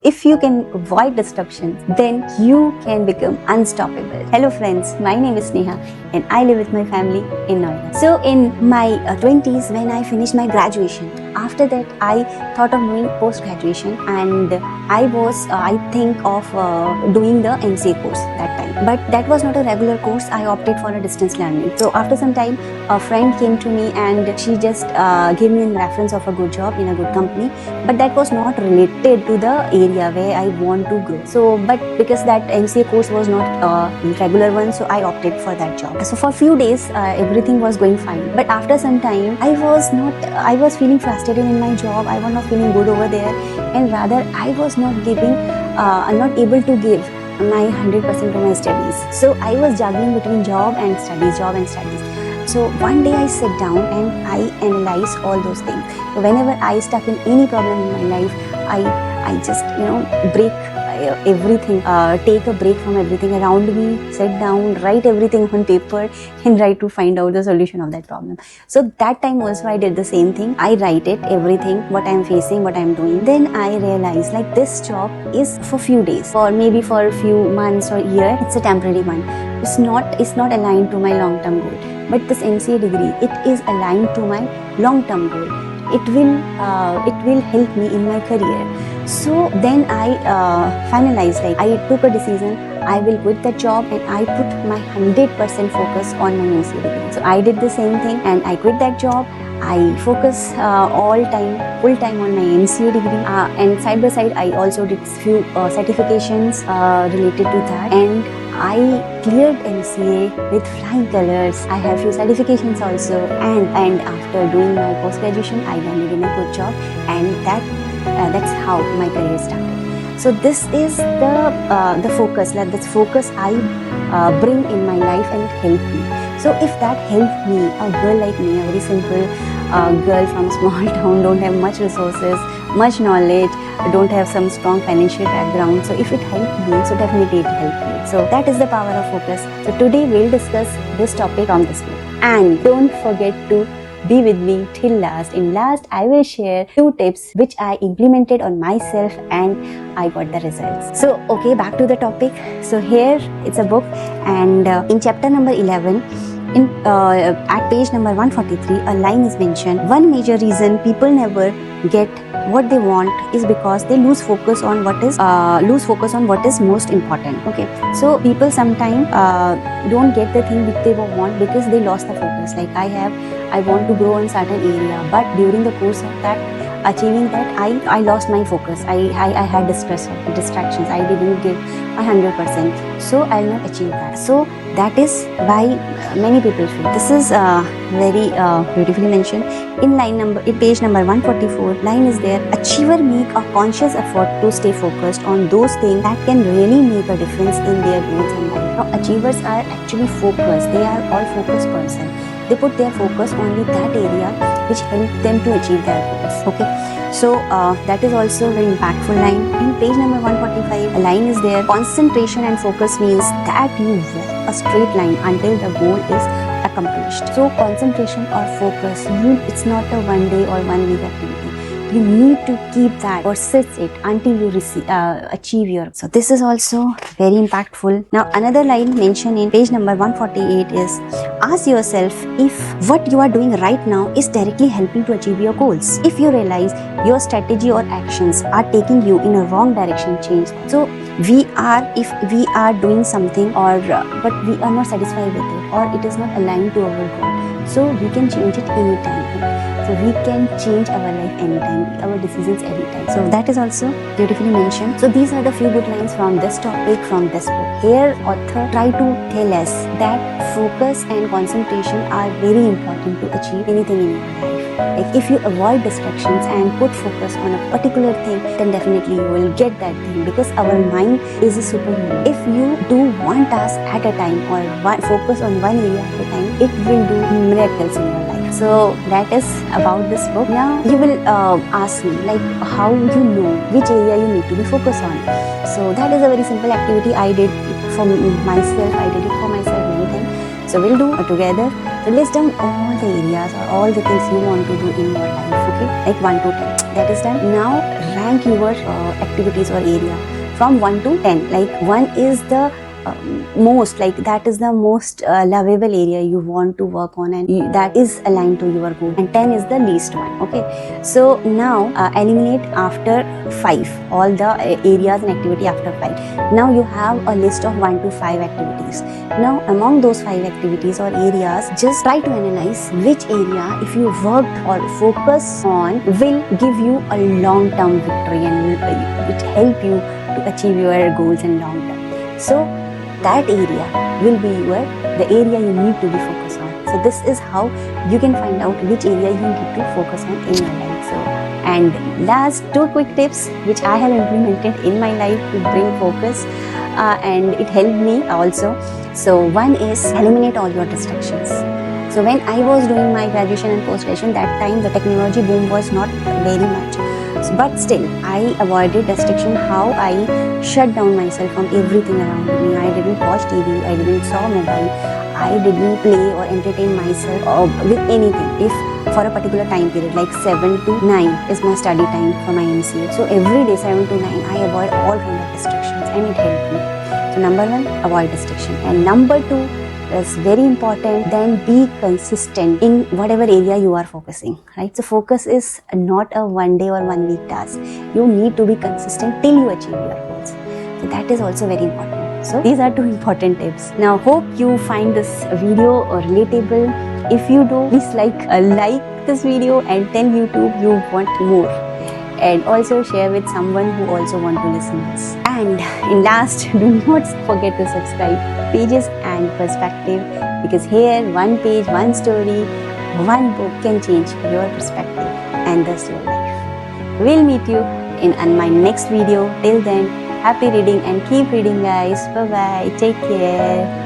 If you can avoid distractions, then you can become unstoppable. Hello friends, my name is Neha and I live with my family in Noida. So in my 20s, when I finished my graduation, after that I thought of doing post-graduation, and I think of doing the MCA course that time. But that was not a regular course. I opted for a distance learning. So after some time, a friend came to me and she just gave me a reference of a good job in a good company, but that was not related to the area where I want to grow. So but because that MCA course was not a regular one, so I opted for that job. So for few days everything was going fine, but after some time I was feeling frustrated in my job. I was not feeling good over there, and rather I was not able to give my 100% to my studies. So I was juggling between job and studies. So one day I sit down and I analyze all those things. So whenever I stuck in any problem in my life, I just break everything, take a break from everything around me, sit down, write everything on paper and try to find out the solution of that problem. So that time also I did the same thing. I write it, everything, what I am facing, what I am doing. Then I realized like this job is for few days or maybe for a few months or year. It's a temporary one. It's not aligned to my long-term goal. But this MCA degree, it is aligned to my long-term goal. It will help me in my career. So then I finalized, like I took a decision. I will quit the job and I put my 100% focus on my MCA degree. So I did the same thing and I quit that job. I focus full time on my MCA degree, and side by side I also did few certifications related to that, and I cleared MCA with flying colors. I have few certifications also, and after doing my post graduation, I landed in a good job, and that's how my career started. So this is the focus. Like this focus I bring in my life and it helped me. So if that helped me, a girl like me, a very simple girl from a small town, don't have much resources, much knowledge, don't have some strong financial background. So if it helped me, so definitely it helped me. So that is the power of focus. So today we'll discuss this topic from this book. And don't forget to be with me till last. In last, I will share 2 tips which I implemented on myself and I got the results. So, okay, back to the topic. So here it's a book, and in chapter number 11, at page number 143, a line is mentioned. One major reason people never get what they want is because they lose focus on what is most important. Okay, so people sometimes don't get the thing which they want because they lost the focus. Like I want to grow in certain area, but during the course of that achieving that, I lost my focus. I had distractions. I didn't give 100%, so I'll not achieve that. So that is why many people feel. This is very beautifully mentioned in page number 144. Line is there: achiever make a conscious effort to stay focused on those things that can really make a difference in their goals and life. Now achievers are actually focused. They are all focused person. They put their focus only that area which help them to achieve their goals. Okay, so that is also a very impactful line. In page number 145, a line is there: concentration and focus means that you walk a straight line until the goal is accomplished. So concentration or focus, it's not a one day or 1 week activity. You need to keep that, persist it until you achieve your. So this is also very impactful. Now another line mentioned in page number 148 is: ask yourself if what you are doing right now is directly helping to achieve your goals. If you realize your strategy or actions are taking you in a wrong direction, change. So if we are doing something but we are not satisfied with it, or it is not aligned to our goal, so we can change it anytime. So we can change our life anytime, our decisions anytime. So that is also beautifully mentioned. So these are the few good lines from this topic, from this book. Here author try to tell us that focus and concentration are very important to achieve anything in your life. Like if you avoid distractions and put focus on a particular thing, then definitely you will get that thing, because our mind is a superhuman. If you do one task at a time or focus on one area at a time, it will do miracles in your life. So that is about this book. Now you will ask me like how you know which area you need to be focused on. So that is a very simple activity. I did it for myself. I did it for myself many times. So we'll do it together. So list down all the areas or all the things you want to do in your life, okay? Like 1 to 10. That is done. Now rank your activities or area from 1 to 10. Like 1 is the most, like that is the most lovable area you want to work on, and that is aligned to your goal, and 10 is the least one. Okay, so now eliminate after 5 all the areas and activity after 5. Now you have a list of 1 to 5 activities. Now among those 5 activities or areas, just try to analyze which area, if you worked or focus on, will give you a long-term victory and will help you to achieve your goals in long term. So that area will be the area you need to be focused on. So this is how you can find out which area you need to focus on in your life. So, and last 2 quick tips which I have implemented in my life to bring focus, and it helped me also. So one is eliminate all your distractions. So when I was doing my graduation and post-graduation, that time the technology boom was not very much. But still, I avoided distraction. How I shut down myself from everything around me. I didn't watch TV, I didn't saw mobile, I didn't play or entertain myself with anything. If for a particular time period, like 7 to 9 is my study time for my MCA. So every day 7 to 9, I avoid all kind of distractions, and it helped me. So number 1, avoid distraction. And number 2, is very important, then be consistent in whatever area you are focusing, right? So focus is not a 1 day or 1 week task. You need to be consistent till you achieve your goals. So that is also very important. So these are 2 important tips. Now hope you find this video relatable. If you do, please like this video and tell YouTube you want more, and also share with someone who also want to listen to this. And in last, do not forget to subscribe Pages and Perspective, because here 1 page, 1 story, 1 book can change your perspective and thus your life. We'll meet you in my next video. Till then, happy reading and keep reading, guys. Bye bye. Take care.